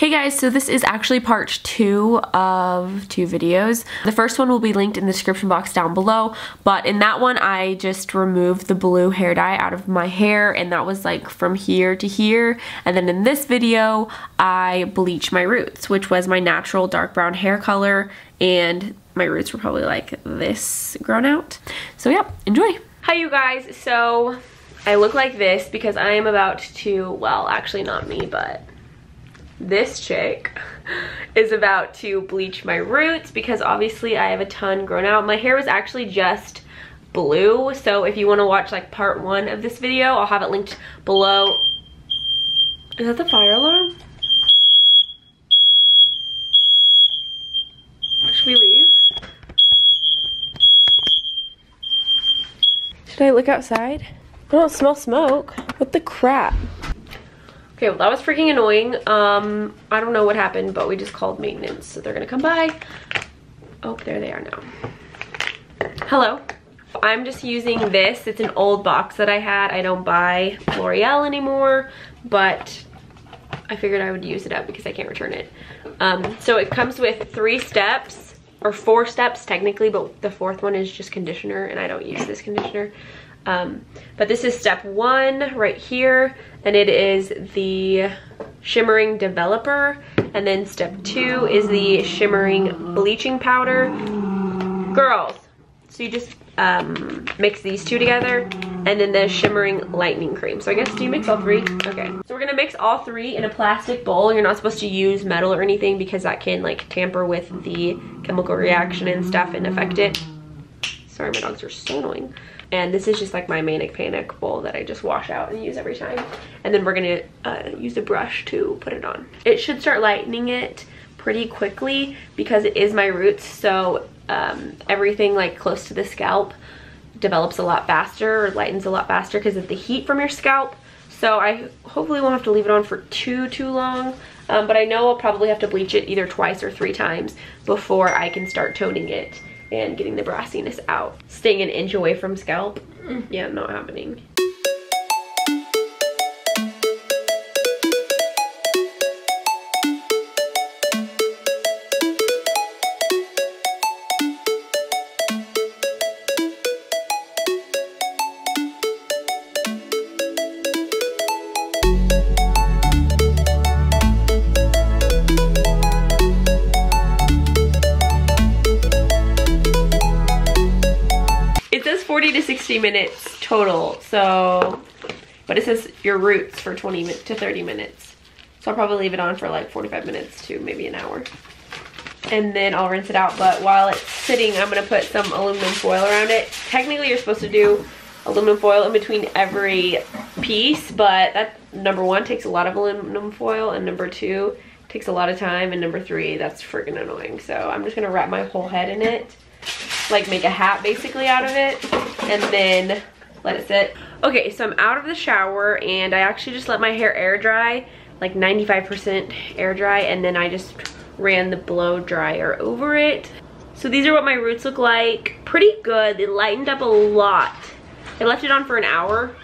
Hey guys, so this is actually part 2 of 2 videos. The first one will be linked in the description box down below, but in that one I just removed the blue hair dye out of my hair, and that was like from here to here. And then in this video I bleached my roots, which was my natural dark brown hair color, and my roots were probably like this grown out. So yeah, enjoy. Hi you guys, so I look like this because I am about to, well actually not me, but this chick is about to bleach my roots because obviously I have a ton grown out. My hair was actually just blue, so if you want to watch like part 1 of this video, I'll have it linked below. Is that the fire alarm? Should we leave? Should I look outside? I don't smell smoke. What the crap? Okay, well that was freaking annoying. I don't know what happened, but we just called maintenance, so they're gonna come by. Oh, there they are now. Hello. I'm just using this. It's an old box that I had. I don't buy L'Oreal anymore, but I figured I would use it up because I can't return it. So it comes with 3 steps, or 4 steps technically, but the 4th one is just conditioner, and I don't use this conditioner. But this is step 1 right here, and it is the shimmering developer, and then step 2 is the shimmering bleaching powder. Girls, so you just mix these 2 together, and then the shimmering lightening cream. So I guess, do you mix all 3? Okay, so we're gonna mix all 3 in a plastic bowl. You're not supposed to use metal or anything because that can like tamper with the chemical reaction and stuff and affect it. Sorry, my dogs are so annoying. And this is just like my Manic Panic bowl that I just wash out and use every time. And then we're gonna use a brush to put it on. It should start lightening it pretty quickly because it is my roots, so everything like close to the scalp develops a lot faster or lightens a lot faster because of the heat from your scalp. So I hopefully won't have to leave it on for too long, but I know I'll probably have to bleach it either twice or 3 times before I can start toning it and getting the brassiness out. Staying an inch away from scalp, yeah, not happening. It says 40 to 60 minutes total, so, but it says your roots for 20 to 30 minutes. So I'll probably leave it on for like 45 minutes to maybe an hour. And then I'll rinse it out, but while it's sitting, I'm gonna put some aluminum foil around it. Technically, you're supposed to do aluminum foil in between every piece, but that, number 1, takes a lot of aluminum foil, and number 2, takes a lot of time, and number 3, that's freaking annoying. So I'm just gonna wrap my whole head in it, like make a hat basically out of it, and then let it sit. Okay, so I'm out of the shower, and I actually just let my hair air dry, like 95% air dry, and then I just ran the blow dryer over it. So these are what my roots look like. Pretty good. They lightened up a lot. I left it on for an hour.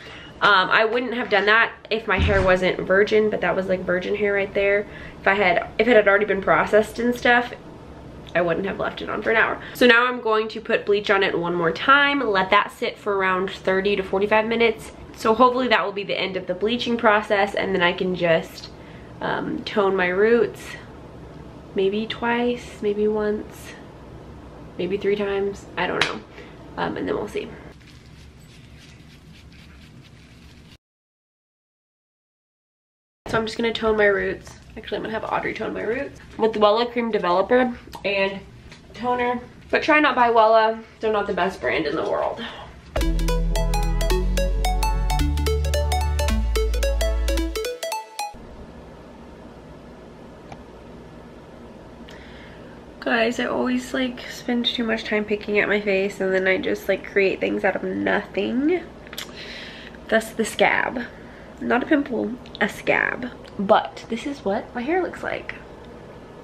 I wouldn't have done that if my hair wasn't virgin, but that was like virgin hair right there. If it had already been processed and stuff, I wouldn't have left it on for an hour. So now I'm going to put bleach on it one more time, let that sit for around 30 to 45 minutes. So hopefully that will be the end of the bleaching process, and then I can just tone my roots maybe twice, maybe once, maybe 3 times, I don't know. And then we'll see. So I'm just gonna tone my roots. Actually, I'm gonna have Audrey tone my roots with the Wella Cream Developer and toner. But try not buy Wella. They're not the best brand in the world. Guys, I always like spend too much time picking at my face, and then I just like create things out of nothing. Thus the scab. Not a pimple, a scab. But this is what my hair looks like.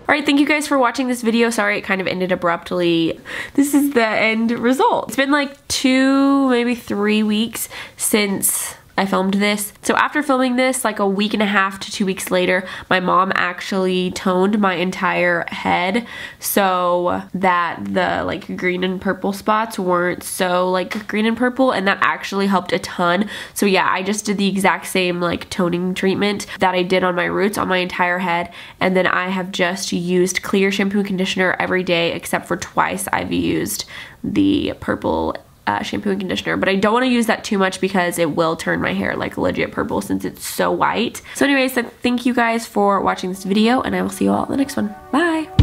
Alright, thank you guys for watching this video. Sorry it kind of ended abruptly. This is the end result. It's been like 2, maybe 3 weeks since I filmed this. So after filming this, like a week and a half to 2 weeks later, my mom actually toned my entire head so that the like green and purple spots weren't so like green and purple, and that actually helped a ton. So yeah, I just did the exact same like toning treatment that I did on my roots on my entire head, and then I have just used clear shampoo and conditioner every day except for twice I've used the purple shampoo and conditioner, but I don't want to use that too much because it will turn my hair like legit purple since it's so white. So anyways, thank you guys for watching this video, and I will see you all in the next one. Bye!